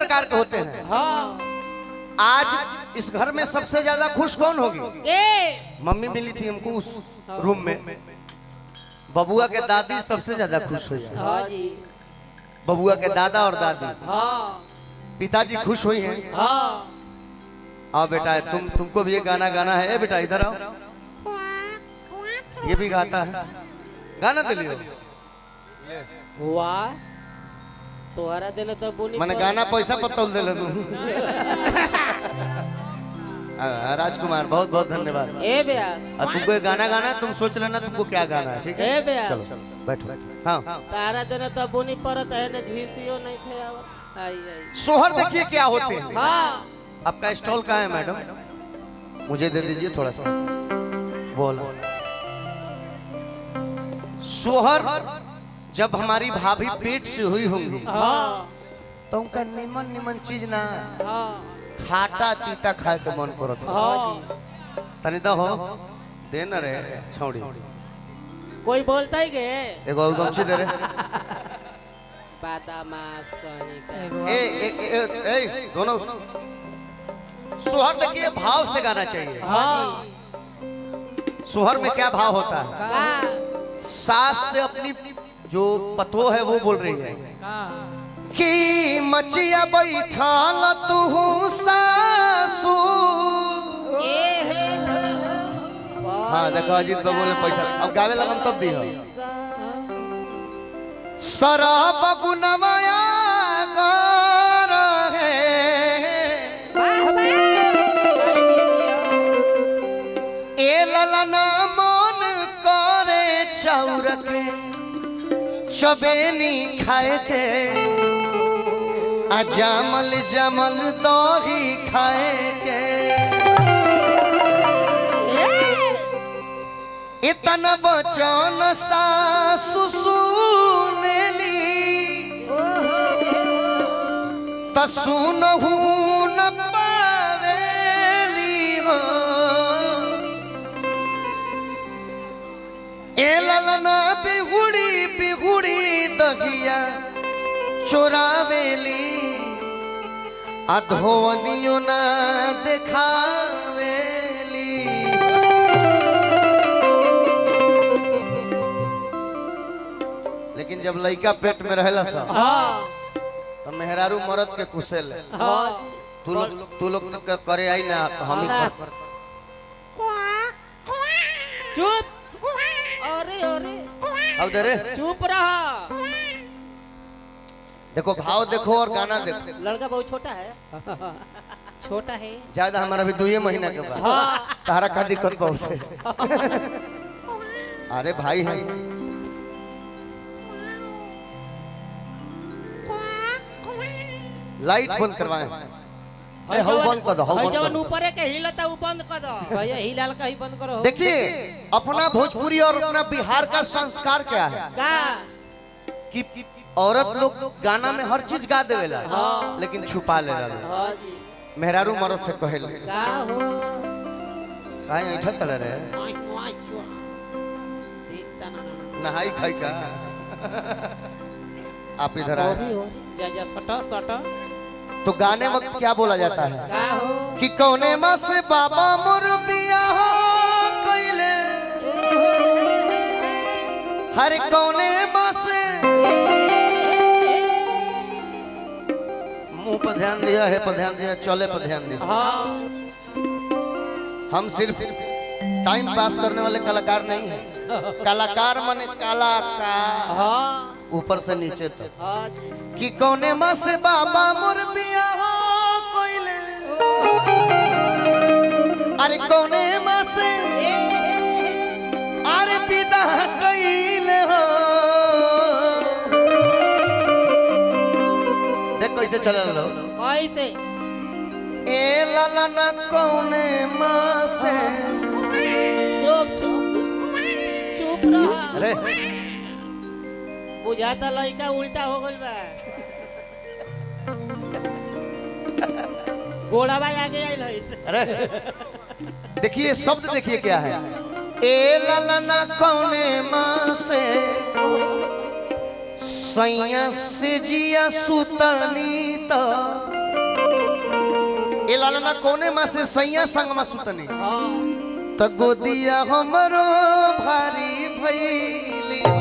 प्रकार के होते हैं। हाँ। आज इस घर में सबसे ज्यादा खुश कौन होगी? मम्मी मिली थी हमको उस रूम में। बबुआ के दादी सबसे ज्यादा खुश हुई है। हाँ जी। बबुआ के दादा और दादी। हाँ। पिताजी खुश हुई हैं। हाँ। आओ बेटा, तुमको भी ये गाना गाना है। बेटा इधर आओ, ये भी गाता है। गाना दिलियो। वाह, तोहरा देने तो बोली मैंने गाना पैसा पत्तल दे तू। राजकुमार बहुत बहुत धन्यवाद। ए ब्यास, अब तुमको ये गाना गाना है, तुम सोच लेना तुमको क्या गाना है। ठीक है, ए ब्यास, चलो बैठो। हाँ, तारा देने तो बोनी परत है ना, झीसियो नहीं थे आवत। आई आई। सोहर देखिए क्या होते हैं। हाँ। आपका स्टॉल कहाँ है मैडम? मुझे दे दीजिए थोड़ा सा। बोलो। सोहर जब हमारी भाभी पेट से हुई होंगी हाँ। तो उनका निमन निमन चीज ना हाँ। खाटा तीता खाए के मन करत। हाँ। तनी तो हो दे न रे छौड़ी। कोई बोलता ही गे एगो और गमछी दे रे। बादामास कहने का। ए दोनों सोहर देखिए भाव से गाना चाहिए। हाँ। सोहर में क्या भाव होता है? का सास से अपनी जो पतो है वो बोल रही है कि मचिया बैठाल तू सासू। हाँ देखो अजीत सब बोले पैसा अब गावे लगन तब दी हो। शराब गुनवाया है ए ललना मन करे चाउर के सबेनी खाए के आ जमल जमल दही खाए के। इतना बचन सासु सुनेली त सुनहु न पावेली हो। ए ललना बिगुड़ी बिगुड़ी दगिया चोरावेली अधोवनियो ना देखावेली। लेकिन जब लड़का पेट में रहेला सा तो मेहरारू मरद के कुशल है। तू लोग तो करे आई ना हम ही कर। चुप। अरे अरे अब दे रे चुप रहा। देखो भाव देखो और गाना देखो। लड़का बहुत छोटा है। छोटा है ज्यादा हमारा भी 2 महीना के बाद तारा का दिक्कत बहुत है। अरे भाई है लाइट बंद करवाएं। अरे हाउ बंद कर दो, हाउ बंद कर जवन दो। ऊपर है के हिलता वो बंद कर दो भैया, हिलाल का ही बंद करो। देखिए अपना भोजपुरी और अपना बिहार का संस्कार क्या है का कि औरत लोग गाना में हर चीज गा देवेला लेकिन छुपा ले रहा। हाँ जी। मेहरारू मरद से कहेला का हो काहे ऐठा तले रे नहाई खाई का। आप इधर आए जा जा सटा सटा। तो गाने वक्त क्या बोला जाता है का हो कि कौने माँ से बाबा मोर बियाह कइले। हर कौने माँ से मुंह पर ध्यान दिया है, पर ध्यान दिया, चले पर ध्यान दिया। हाँ। हम सिर्फ टाइम पास करने वाले कलाकार नहीं है। कलाकार माने कलाकार हाँ। ऊपर से नीचे तक। हाँ जी। कि कौने माँ से बाबा मोर बियाह कइले। अरे कौने माँ से अरे विदा कइले हो। देख कैसे चल रहा कैसे ए ललना कौने माँ से। चुप चुप चुप रहा। अरे बुझाता लड़का उल्टा हो गइल बा। घोड़ा भाई आगे आइल है। अरे देखिए शब्द देखिए क्या है। ए ललना कौने माँ से सैया से जिया सुतनी तो ए लालना कोने में से सैया संग में सुतनी तो गोदिया हमरो भारी भइली हो।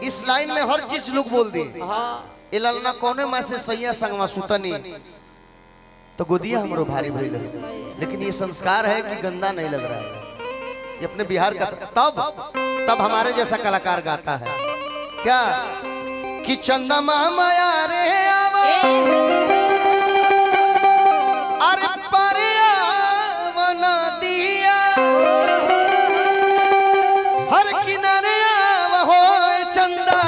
इस लाइन में हर चीज लोग बोल दी। ए लालना कोने में से सैया संग में सुतनी तो गोदिया हमरो भारी भइली हो। लेकिन ये संस्कार है कि गंदा नहीं लग रहा है। ये अपने बिहार का तब हमारे जैसा कलाकार गाता है क्या कि चंदा माया रे अरे बना दिया हर किनारे हो चंदा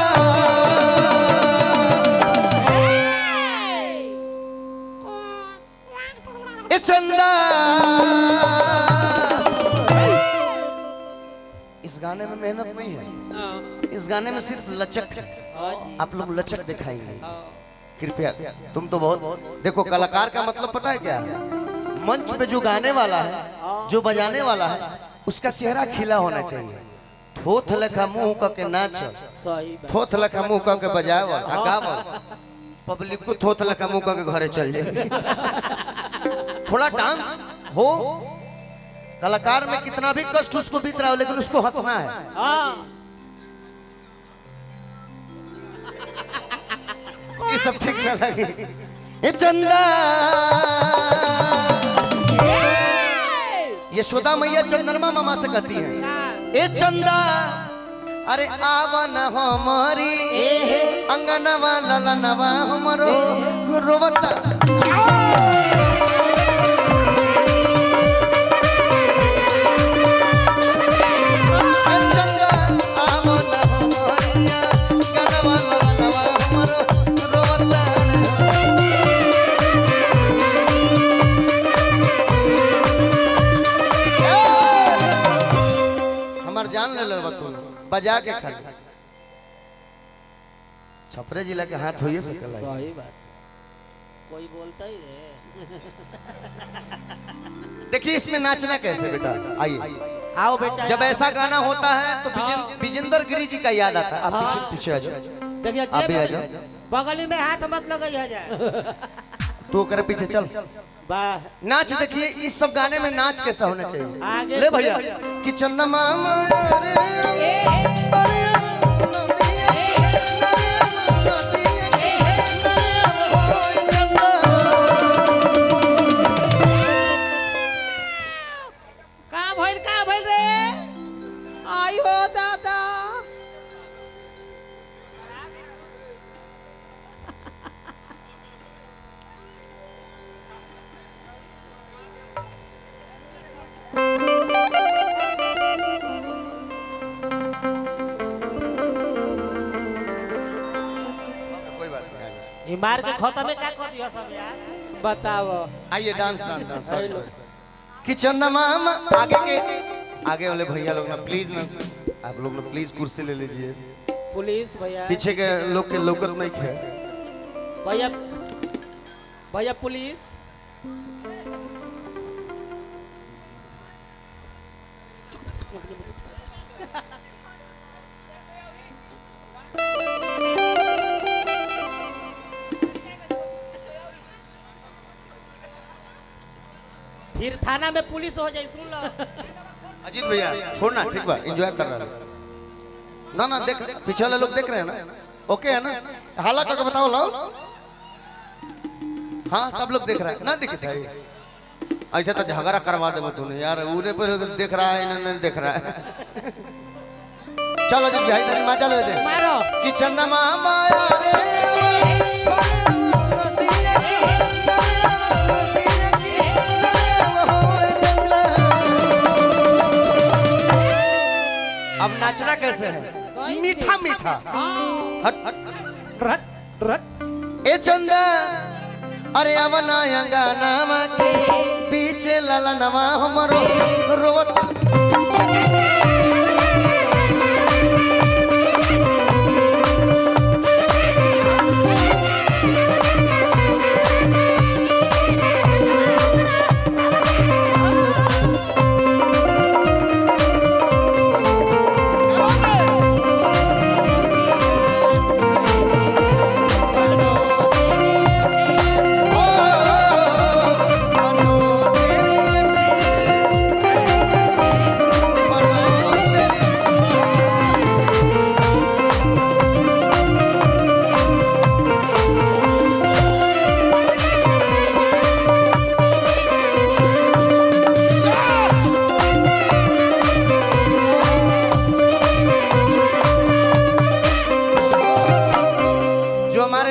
ए चंदा। इस गाने में मेहनत नहीं है, इस गाने में सिर्फ लचक है। आप लोग लचक दिखाएंगे कृपया। तुम तो बहुत देखो कलाकार का मतलब पता है क्या? मंच पे जो गाने वाला है, जो बजाने वाला है, उसका चेहरा खिला होना चाहिए। थोथ लखा मुंह का के नाच, थोथ लखा मुंह का के बजावा, पब्लिक को थोथ लखा मुंह का के घरे चल जाए। थोड़ा डांस हो। कलाकार में कितना भी कष्ट उसको बीत रहा हो लेकिन उसको हंसना है। ये सब ठीक ना लगे। ये चंदा यशोदा मैया चंद्रमा मामा से कहती है ए चंदा अरे आवन हमारी अंगनवा ललनवा हमरो रोवता। जान ले बजा के खा छपरे जिला के हाथ होइए सकला। सही बात, कोई बोलता ही है। देखिए इसमें नाचना कैसे बेटा, आइए आओ बेटा। जब ऐसा गाना होता है तो विजेंद्र गिरी जी का याद आता है। आप पीछे आ जाओ, देखिए आप भी आ जाओ। बगल में हाथ मत लगाइए जाए तू करे पीछे चल। नाच देखिए इस सब गाने में नाच कैसा होना चाहिए। आगे ले भैया कि चंदा मामा का भइल रे आई हो दादा। मार के खाता में क्या कर दिया सब यार बताओ। आइए डांस डांस डांस कि चंदा मामा आगे वाले भैया लोग ना प्लीज ना, आप लोग ना प्लीज कुर्सी ले लीजिए। पुलिस भैया पीछे के लोग के लोकत नहीं है भैया। भैया पुलिस फिर थाना में पुलिस हो जाए। सुन लो अजीत भैया छोड़ना, ठीक बा, एंजॉय कर रहा है ना देख पीछे वाले लोग देख रहे हैं ना, ओके है ना? हाला करके बताओ लो। हाँ सब लोग देख रहा है ना, दिखता है ऐसा तो झगड़ा करवा दे तूने यार। उन्हें पर देख रहा है इन्हें देख रहा है। चलो जी भाई तेरी माँ चलो दे मारो कि चंदा मामा अब नाचना कैसे है? मीठा मीठा हट हट हट ए चंदा अरे अवना गाना के पीछे लाला नवा हमारो रोवत।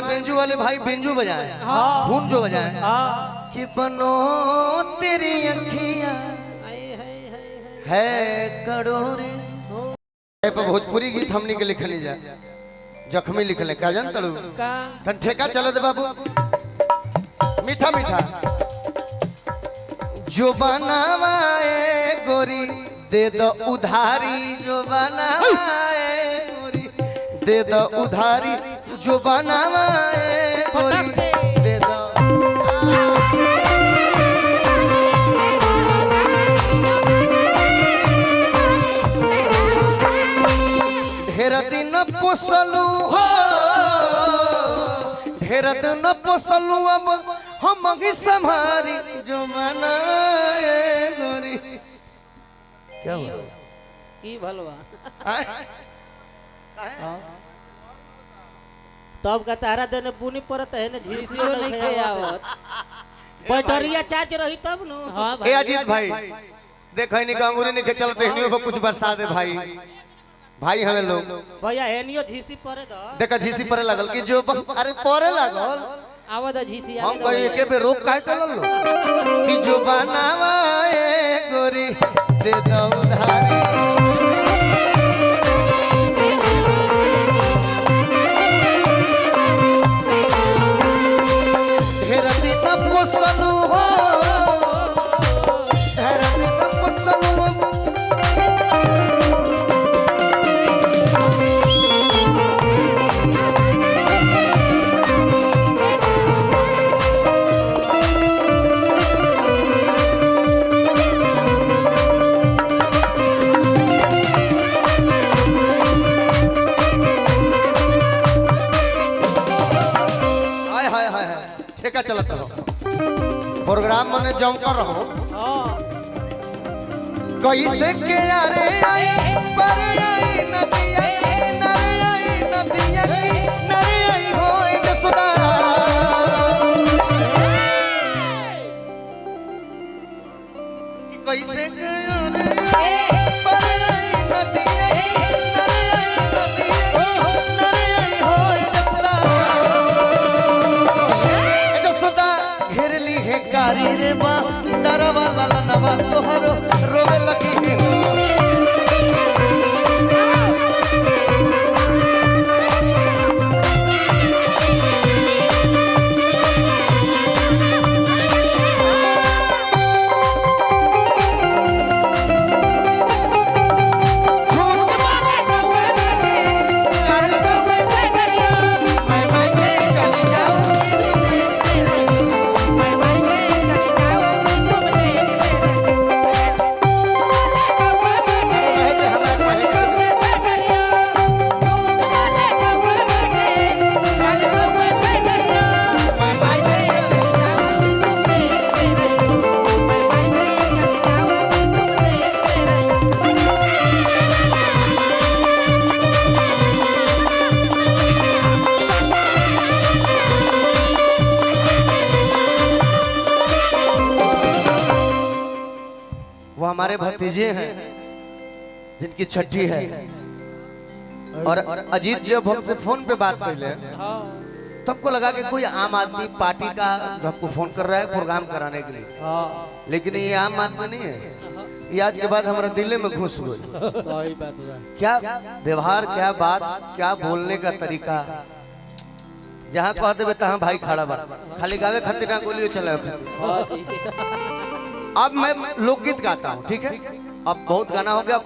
बेंजू वाले भाई बेंजू बजाए, धुन जो बजाए कि बनो तेरी अखियां है करोड़े। भोजपुरी गीत हमनी के लिखली जा, जख्मी लिखले का जान तड़ू तन ठेका चलो दे बाबू। मीठा मीठा जो बनावाए गोरी दे दो उधारी, जो बनावाए गोरी दे दो उधारी, जो बनावाए गोरी दे दो। ढेर दिन पोसलू हो, ढेर दिन पोसलू अब हम संभारी, जो मनाए गोरी। क्या हुआ की भलवा हाँ? तब का तारा देने बुनी पड़त है ना, झीसियो नहीं खावत। बैटरिया चार्ज रही तब नु। हां भाई ए अजीत भाई देखो इनके अंगूरी नहीं के चलते हनियो को कुछ बरसा दे भाई। भाई हमें लोग भैया हेनियो झीसी परे द देखा झीसी परे लागल कि जो अरे परे लागल आवद झीसी हम कहे एके बे रोक काहे चलल लो कि जो बनावाए गोरी दे दो उधारी। ढेर दिन पोसलू हो, ढेर दिन पोसलू हो। ठेका चलत रहो प्रोग्राम मने जम कर रहो कैसे के यारे आई पर आई नदिया नरे आई नदिया नरे आई होए जसुदा कि कैसे के यारे पर आई नदिया नरे आई नदिया नरे आई होए जसुदा घेरली है कारी रे बा दरवा लाला नवा तोहरो रोवे लगी है। वो हमारे भतीजे हैं जिनकी छठी है और अजीत जब हमसे फोन पे बात कर ले तो हमको लगा कि कोई आम आदमी पार्टी का जो हमको फोन कर रहा है प्रोग्राम कराने के लिए, लेकिन ये आम आदमी नहीं है। ये आज के बाद हमारा दिल में घुस गई। सही बात है। क्या व्यवहार, क्या बात, क्या बोलने का तरीका। जहाँ कहते हुए तहाँ भाई खड़ा बा, खाली गावे खातिर ना गोलियों चलाओ। अब मैं लोकगीत गाता हूँ, ठीक है? अब बहुत गाना हो गया।